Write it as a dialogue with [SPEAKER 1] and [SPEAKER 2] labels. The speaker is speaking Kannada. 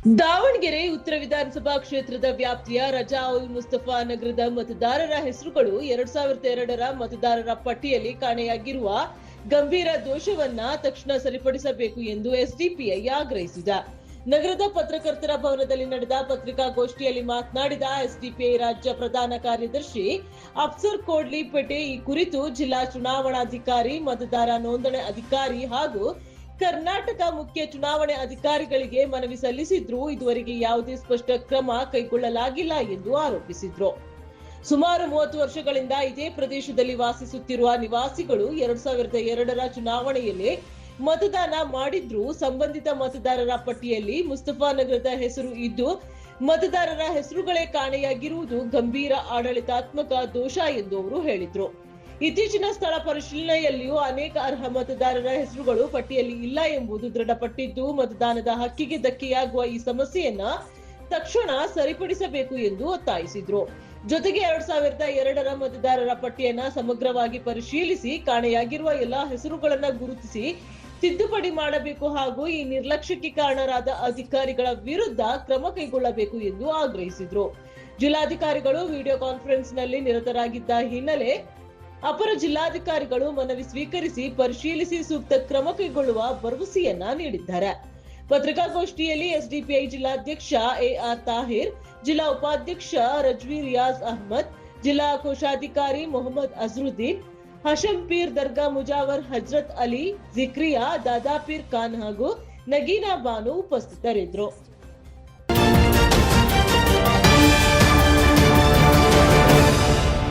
[SPEAKER 1] ದಾವಣಗೆರೆ ಉತ್ತರ ವಿಧಾನಸಭಾ ಕ್ಷೇತ್ರದ ವ್ಯಾಪ್ತಿಯ ರಜಾ ಉಲ್ ಮುಸ್ತಫಾ ನಗರದ ಮತದಾರರ ಹೆಸರುಗಳು 2002ರ ಮತದಾರರ ಪಟ್ಟಿಯಲ್ಲಿ ಕಾಣೆಯಾಗಿರುವ ಗಂಭೀರ ದೋಷವನ್ನ ತಕ್ಷಣ ಸರಿಪಡಿಸಬೇಕು ಎಂದು ಎಸ್ಡಿಪಿಐ ಆಗ್ರಹಿಸಿದೆ. ನಗರದ ಪತ್ರಕರ್ತರ ಭವನದಲ್ಲಿ ನಡೆದ ಪತ್ರಿಕಾಗೋಷ್ಠಿಯಲ್ಲಿ ಮಾತನಾಡಿದ ಎಸ್ಡಿಪಿಐ ರಾಜ್ಯ ಪ್ರಧಾನ ಕಾರ್ಯದರ್ಶಿ ಅಫ್ಸರ್ ಕೋಡ್ಲಿಪೇಟೆ ಈ ಕುರಿತು ಜಿಲ್ಲಾ ಚುನಾವಣಾಧಿಕಾರಿ, ಮತದಾರ ನೋಂದಣಿ ಅಧಿಕಾರಿ ಹಾಗೂ ಕರ್ನಾಟಕ ಮುಖ್ಯ ಚುನಾವಣೆ ಅಧಿಕಾರಿಗಳಿಗೆ ಮನವಿ ಸಲ್ಲಿಸಿದ್ರೂ ಇದುವರೆಗೆ ಯಾವುದೇ ಸ್ಪಷ್ಟ ಕ್ರಮ ಕೈಗೊಳ್ಳಲಾಗಿಲ್ಲ ಎಂದು ಆರೋಪಿಸಿದ್ರು. ಸುಮಾರು 30 ವರ್ಷಗಳಿಂದ ಇದೇ ಪ್ರದೇಶದಲ್ಲಿ ವಾಸಿಸುತ್ತಿರುವ ನಿವಾಸಿಗಳು 2002ರ ಚುನಾವಣೆಯಲ್ಲಿ ಮತದಾನ ಮಾಡಿದ್ರೂ ಸಂಬಂಧಿತ ಮತದಾರರ ಪಟ್ಟಿಯಲ್ಲಿ ಮುಸ್ತಫಾ ನಗರದ ಹೆಸರು ಇದ್ದು ಮತದಾರರ ಹೆಸರುಗಳೇ ಕಾಣೆಯಾಗಿರುವುದು ಗಂಭೀರ ಆಡಳಿತಾತ್ಮಕ ದೋಷ ಎಂದು ಅವರು ಹೇಳಿದ್ರು. ಇತ್ತೀಚಿನ ಸ್ಥಳ ಪರಿಶೀಲನೆಯಲ್ಲಿಯೂ ಅನೇಕ ಅರ್ಹ ಮತದಾರರ ಹೆಸರುಗಳು ಪಟ್ಟಿಯಲ್ಲಿ ಇಲ್ಲ ಎಂಬುದು ದೃಢಪಟ್ಟಿದ್ದು ಮತದಾನದ ಹಕ್ಕಿಗೆ ಧಕ್ಕೆಯಾಗುವ ಈ ಸಮಸ್ಯೆಯನ್ನ ತಕ್ಷಣ ಸರಿಪಡಿಸಬೇಕು ಎಂದು ಒತ್ತಾಯಿಸಿದ್ರು. ಜೊತೆಗೆ 2002ರ ಮತದಾರರ ಪಟ್ಟಿಯನ್ನ ಸಮಗ್ರವಾಗಿ ಪರಿಶೀಲಿಸಿ ಕಾಣೆಯಾಗಿರುವ ಎಲ್ಲಾ ಹೆಸರುಗಳನ್ನ ಗುರುತಿಸಿ ತಿದ್ದುಪಡಿ ಮಾಡಬೇಕು ಹಾಗೂ ಈ ನಿರ್ಲಕ್ಷ್ಯಕ್ಕೆ ಕಾರಣರಾದ ಅಧಿಕಾರಿಗಳ ವಿರುದ್ಧ ಕ್ರಮ ಕೈಗೊಳ್ಳಬೇಕು ಎಂದು ಆಗ್ರಹಿಸಿದ್ರು. ಜಿಲ್ಲಾಧಿಕಾರಿಗಳು ವಿಡಿಯೋ ಕಾನ್ಫರೆನ್ಸ್ನಲ್ಲಿ ನಿರತರಾಗಿದ್ದ ಹಿನ್ನೆಲೆ ಅಪರ ಜಿಲ್ಲಾಧಿಕಾರಿಗಳು ಮನವಿ ಸ್ವೀಕರಿಸಿ ಪರಿಶೀಲಿಸಿ ಸೂಕ್ತ ಕ್ರಮ ಕೈಗೊಳ್ಳುವ ಭರವಸೆಯನ್ನ ನೀಡಿದ್ದಾರೆ. ಪತ್ರಿಕಾಗೋಷ್ಠಿಯಲ್ಲಿ ಎಸ್ಡಿಪಿಐ ಜಿಲ್ಲಾಧ್ಯಕ್ಷ ಎಆರ್ ತಾಹಿರ್, ಜಿಲ್ಲಾ ಉಪಾಧ್ಯಕ್ಷ ರಜ್ವಿ ರಿಯಾಜ್ ಅಹ್ಮದ್, ಜಿಲ್ಲಾ ಕೋಶಾಧಿಕಾರಿ ಮೊಹಮ್ಮದ್ ಅಜರುದ್ದೀನ್, ಹಶಂ ಪೀರ್ ದರ್ಗಾ ಮುಜಾವರ್ ಹಜರತ್ ಅಲಿ, ಜಿಕ್ರಿಯಾ, ದಾದಾಪೀರ್ ಖಾನ್ ಹಾಗೂ ನಗೀನಾ ಬಾನು ಉಪಸ್ಥಿತರಿದ್ದರು.